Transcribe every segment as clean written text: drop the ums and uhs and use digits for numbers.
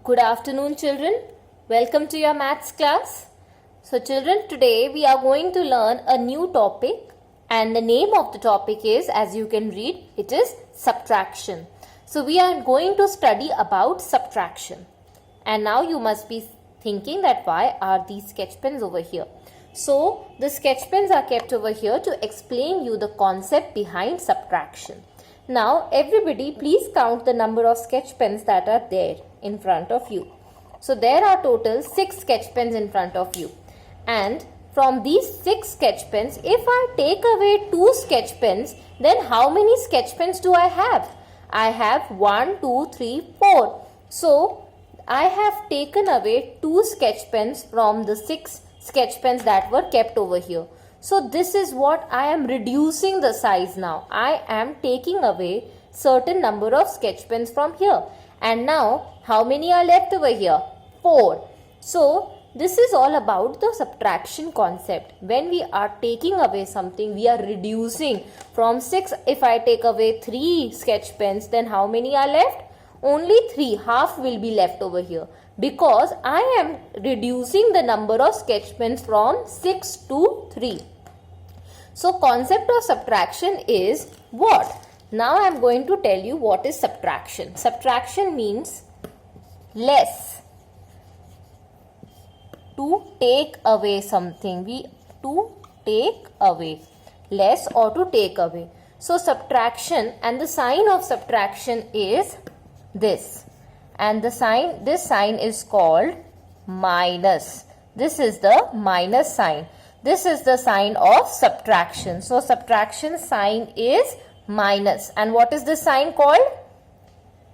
Good afternoon, children. Welcome to your maths class. So children, today we are going to learn a new topic and the name of the topic is, as you can read, it is subtraction. So we are going to study about subtraction. And now you must be thinking that why are these sketch pens over here? So the sketch pens are kept over here to explain you the concept behind subtraction. Now everybody please count the number of sketch pens that are there in front of you. So there are total 6 sketch pens in front of you. And from these 6 sketch pens, if I take away 2 sketch pens, then how many sketch pens do I have? I have 1, 2, 3, 4. So I have taken away 2 sketch pens from the 6 sketch pens that were kept over here. So this is what I am reducing the size now. I am taking away certain number of sketch pens from here. And now how many are left over here? 4. So this is all about the subtraction concept. When we are taking away something, we are reducing from 6. If I take away 3 sketch pens, then how many are left? Only 3. Half will be left over here. Because I am reducing the number of sketch pens from 6 to 3. So concept of subtraction is what? Now I am going to tell you what is subtraction. Subtraction means less. To take away something. To take away. Less or to take away. So subtraction, and the sign of subtraction is this. And this sign is called minus. This is the minus sign. This is the sign of subtraction. So subtraction sign is minus. And what is this sign called?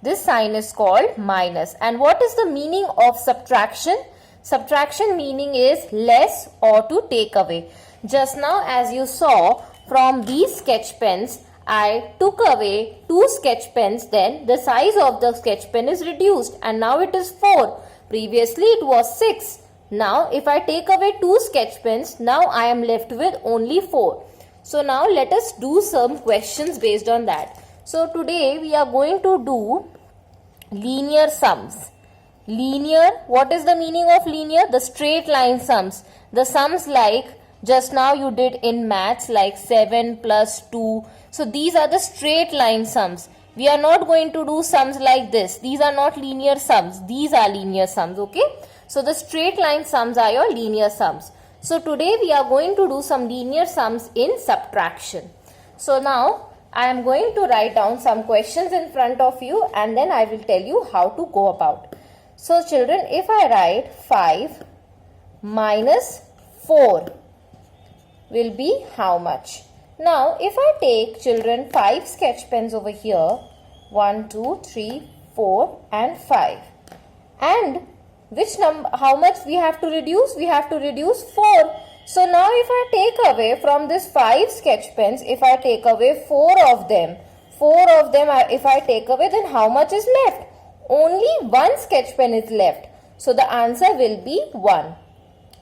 This sign is called minus. And what is the meaning of subtraction? Subtraction meaning is less or to take away. Just now as you saw from these sketch pens, I took away 2 sketch pens, then the size of the sketch pen is reduced and now it is 4. Previously it was 6. Now if I take away 2 sketch pens, now I am left with only 4. So now let us do some questions based on that. So today we are going to do linear sums. Linear, what is the meaning of linear? The straight line sums. The sums like just now you did in maths, like 7 plus 2. So these are the straight line sums. We are not going to do sums like this. These are not linear sums. These are linear sums, okay? So the straight line sums are your linear sums. So today we are going to do some linear sums in subtraction. So now I am going to write down some questions in front of you and then I will tell you how to go about. So children, if I write 5 minus 4 will be how much? Now if I take children 5 sketch pens over here, 1, 2, 3, 4 and 5. And which number, how much we have to reduce? We have to reduce 4. So now if I take away from this 5 sketch pens, if I take away 4 of them if I take away, then how much is left? Only 1 sketch pen is left. So the answer will be 1.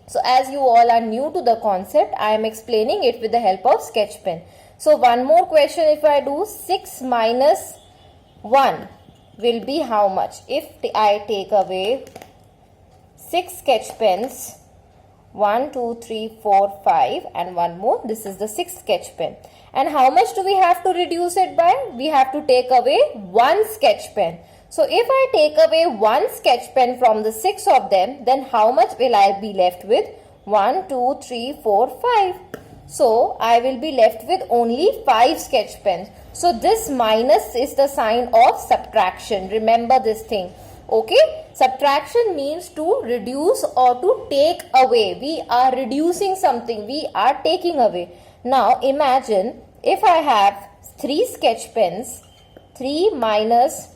So as you all are new to the concept, I am explaining it with the help of sketch pen. So one more question, if I do 6 minus 1 will be how much? If I take away 6 sketch pens, 1, 2, 3, 4, 5 and one more, this is the 6th sketch pen. And how much do we have to reduce it by? We have to take away 1 sketch pen. So if I take away 1 sketch pen from the 6 of them, then how much will I be left with? 1, 2, 3, 4, 5. So I will be left with only 5 sketch pens. So this minus is the sign of subtraction. Remember this thing. Okay? Subtraction means to reduce or to take away. We are reducing something. We are taking away. Now imagine if I have 3 sketch pens, 3 minus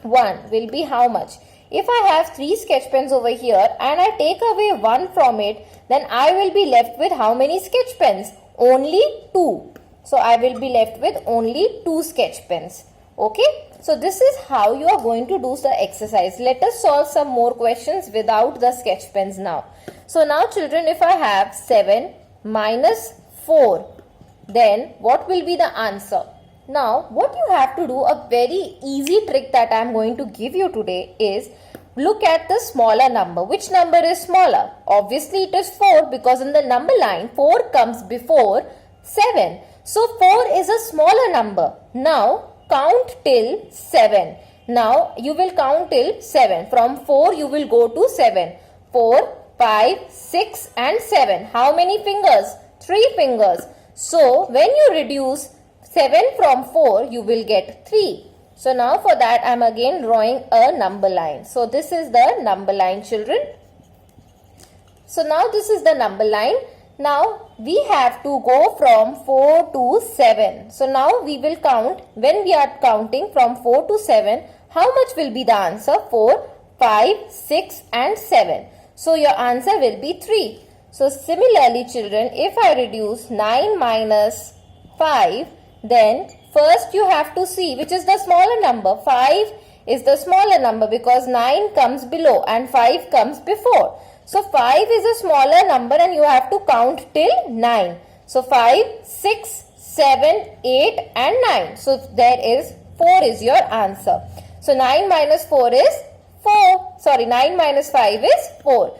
1 will be how much? If I have 3 sketch pens over here and I take away 1 from it, then I will be left with how many sketch pens? Only 2. So I will be left with only 2 sketch pens. Okay? So this is how you are going to do the exercise. Let us solve some more questions without the sketch pens now. So now children, if I have 7 minus 4, then what will be the answer? Now, what you have to do, a very easy trick that I am going to give you today is, look at the smaller number. Which number is smaller? Obviously it is 4 because in the number line 4 comes before 7. So 4 is a smaller number. Now count till 7. Now you will count till 7. From 4 you will go to 7. 4, 5, 6 and 7. How many fingers? 3 fingers. So when you reduce 7 from 4 you will get 3. So now for that I am again drawing a number line. So this is the number line, children. So now this is the number line. Now we have to go from 4 to 7. So now we will count. When we are counting from 4 to 7, how much will be the answer? 4, 5, 6 and 7. So your answer will be 3. So similarly children, if I reduce 9 minus 5, then first you have to see which is the smaller number. 5 is the smaller number because 9 comes below and 5 comes before. So 5 is a smaller number and you have to count till 9. So 5, 6, 7, 8 and 9. So there is 4 is your answer. So 9 minus 4 is 4. Sorry, 9 minus 5 is 4.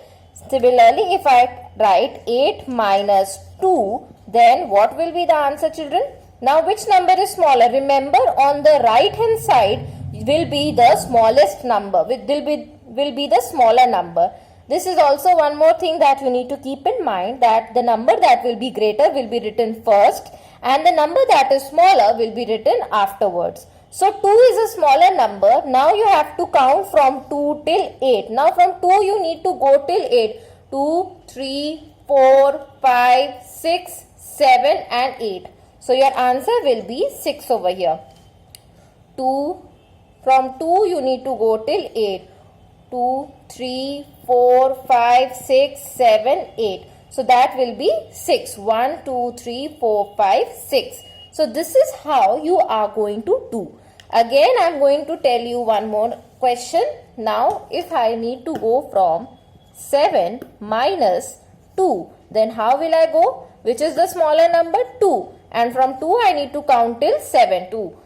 Similarly, if I write 8 minus 2, then what will be the answer, children? Now which number is smaller? Remember, on the right hand side will be the smallest number. Will be the smaller number. This is also one more thing that you need to keep in mind, that the number that will be greater will be written first and the number that is smaller will be written afterwards. So 2 is a smaller number. Now you have to count from 2 till 8. Now from 2 you need to go till 8. 2, 3, 4, 5, 6, 7 and 8. So your answer will be 6 over here. From 2 you need to go till 8. 2, 3, 4, 5, 6, 7, 8. So that will be 6. 1, 2, 3, 4, 5, 6. So this is how you are going to do. Again I am going to tell you one more question. Now if I need to go from 7 minus 2, then how will I go? Which is the smaller number? 2. And from 2 I need to count till 7. 2,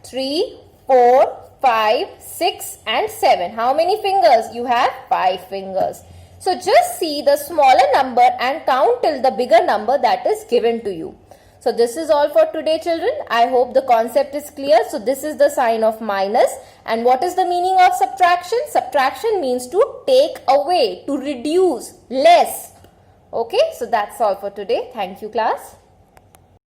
3, 4, 5, 6 and 7. How many fingers? You have 5 fingers. So just see the smaller number and count till the bigger number that is given to you. So this is all for today, children. I hope the concept is clear. So this is the sign of minus. And what is the meaning of subtraction? Subtraction means to take away, to reduce, less. Okay, so that's all for today. Thank you, class.